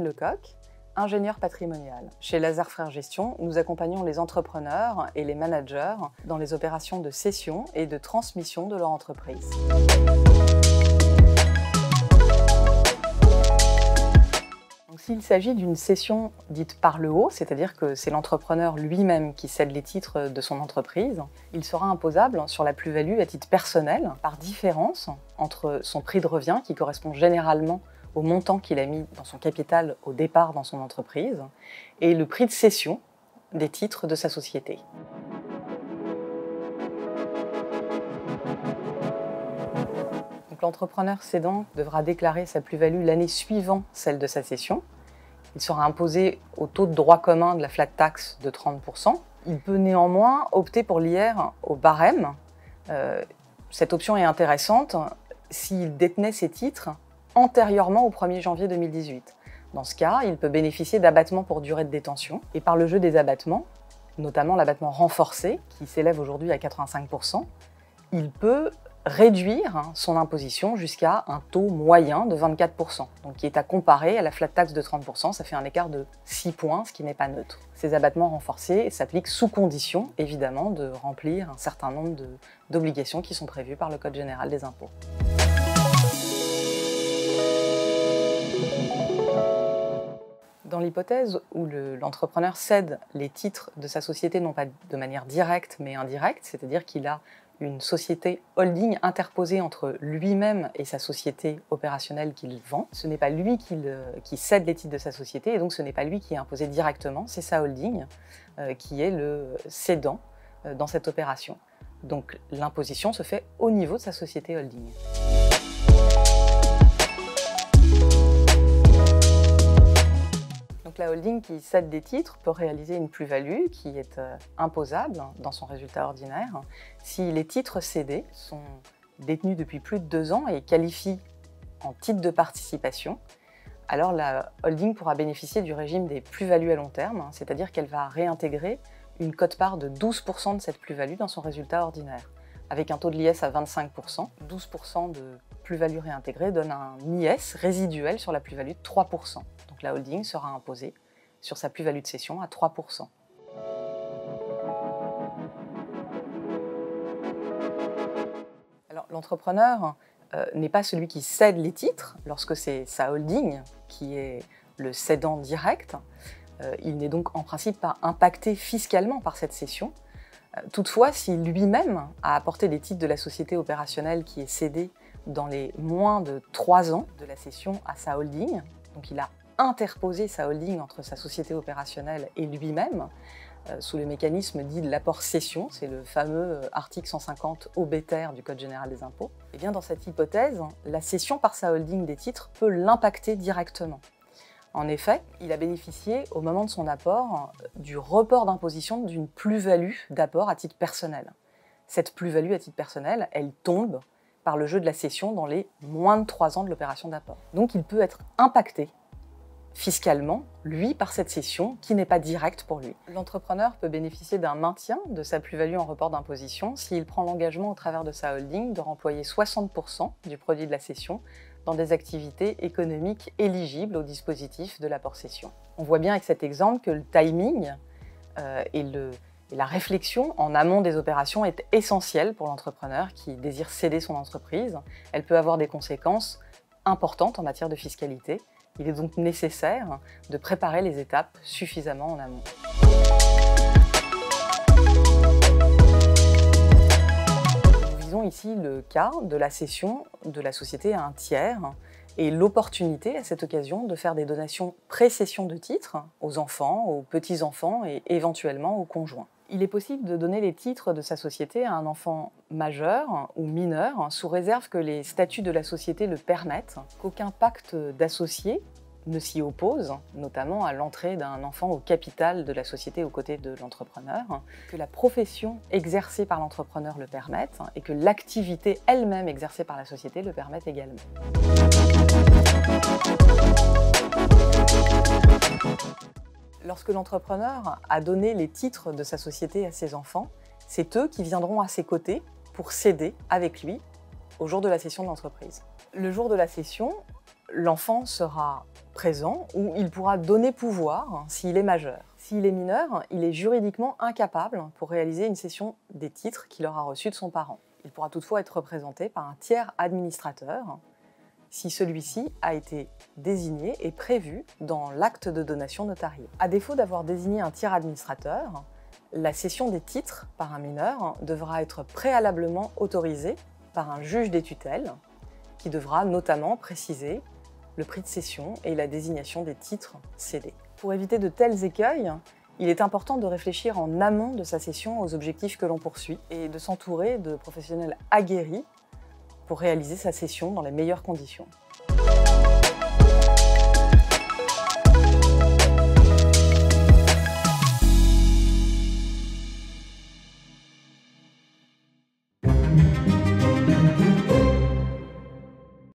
Lecoq, ingénieur patrimonial. Chez Lazare Frères Gestion, nous accompagnons les entrepreneurs et les managers dans les opérations de cession et de transmission de leur entreprise. S'il s'agit d'une cession dite par le haut, c'est-à-dire que c'est l'entrepreneur lui-même qui cède les titres de son entreprise, il sera imposable sur la plus-value à titre personnel par différence entre son prix de revient, qui correspond généralement au montant qu'il a mis dans son capital au départ dans son entreprise, et le prix de cession des titres de sa société. L'entrepreneur cédant devra déclarer sa plus-value l'année suivant celle de sa cession. Il sera imposé au taux de droit commun de la flat tax de 30%. Il peut néanmoins opter pour l'IR au barème. Cette option est intéressante s'il détenait ses titres antérieurement au 1er janvier 2018. Dans ce cas, il peut bénéficier d'abattements pour durée de détention. Et par le jeu des abattements, notamment l'abattement renforcé, qui s'élève aujourd'hui à 85%, il peut réduire son imposition jusqu'à un taux moyen de 24%, donc qui est à comparer à la flat tax de 30%, ça fait un écart de 6 points, ce qui n'est pas neutre. Ces abattements renforcés s'appliquent sous condition, évidemment, de remplir un certain nombre d'obligations qui sont prévues par le Code général des impôts. Dans l'hypothèse où l'entrepreneur cède les titres de sa société non pas de manière directe mais indirecte, c'est-à-dire qu'il a une société holding interposée entre lui-même et sa société opérationnelle qu'il vend. Ce n'est pas lui qui cède les titres de sa société et donc ce n'est pas lui qui est imposé directement, c'est sa holding qui est le cédant dans cette opération. Donc l'imposition se fait au niveau de sa société holding. La holding qui cède des titres peut réaliser une plus-value qui est imposable dans son résultat ordinaire si les titres cédés sont détenus depuis plus de 2 ans et qualifient en titre de participation. Alors la holding pourra bénéficier du régime des plus-values à long terme, c'est-à-dire qu'elle va réintégrer une quote-part de 12% de cette plus-value dans son résultat ordinaire. Avec un taux de l'IS à 25%, 12% de plus-value réintégrée donne un IS résiduel sur la plus-value de 3%. Donc la holding sera imposée sur sa plus-value de cession à 3%. Alors l'entrepreneur n'est pas celui qui cède les titres lorsque c'est sa holding qui est le cédant direct. Il n'est donc en principe pas impacté fiscalement par cette cession. Toutefois, si lui-même a apporté les titres de la société opérationnelle qui est cédée dans les moins de 3 ans de la cession à sa holding, donc il a interposé sa holding entre sa société opérationnelle et lui-même, sous le mécanisme dit de l'apport cession, c'est le fameux article 150 obiter du Code général des impôts, et bien dans cette hypothèse, la cession par sa holding des titres peut l'impacter directement. En effet, il a bénéficié, au moment de son apport, du report d'imposition d'une plus-value d'apport à titre personnel. Cette plus-value à titre personnel, elle tombe par le jeu de la cession dans les moins de 3 ans de l'opération d'apport. Donc il peut être impacté fiscalement, lui, par cette cession qui n'est pas directe pour lui. L'entrepreneur peut bénéficier d'un maintien de sa plus-value en report d'imposition s'il prend l'engagement au travers de sa holding de remployer 60% du produit de la cession dans des activités économiques éligibles au dispositif de l'apport cession. On voit bien avec cet exemple que le timing et la réflexion en amont des opérations est essentielle pour l'entrepreneur qui désire céder son entreprise. Elle peut avoir des conséquences importantes en matière de fiscalité. Il est donc nécessaire de préparer les étapes suffisamment en amont. Nous visons ici le cas de la cession de la société à un tiers et l'opportunité à cette occasion de faire des donations pré-cession de titres aux enfants, aux petits-enfants et éventuellement aux conjoints. Il est possible de donner les titres de sa société à un enfant majeur ou mineur, sous réserve que les statuts de la société le permettent, qu'aucun pacte d'associés ne s'y oppose, notamment à l'entrée d'un enfant au capital de la société aux côtés de l'entrepreneur, que la profession exercée par l'entrepreneur le permette et que l'activité elle-même exercée par la société le permette également. Lorsque l'entrepreneur a donné les titres de sa société à ses enfants, c'est eux qui viendront à ses côtés pour céder avec lui au jour de la cession de l'entreprise. Le jour de la cession, l'enfant sera présent ou il pourra donner pouvoir s'il est majeur. S'il est mineur, il est juridiquement incapable pour réaliser une cession des titres qu'il aura reçus de son parent. Il pourra toutefois être représenté par un tiers administrateur si celui-ci a été désigné et prévu dans l'acte de donation notarié. À défaut d'avoir désigné un tiers administrateur, la cession des titres par un mineur devra être préalablement autorisée par un juge des tutelles qui devra notamment préciser le prix de cession et la désignation des titres cédés. Pour éviter de tels écueils, il est important de réfléchir en amont de sa cession aux objectifs que l'on poursuit et de s'entourer de professionnels aguerris pour réaliser sa cession dans les meilleures conditions.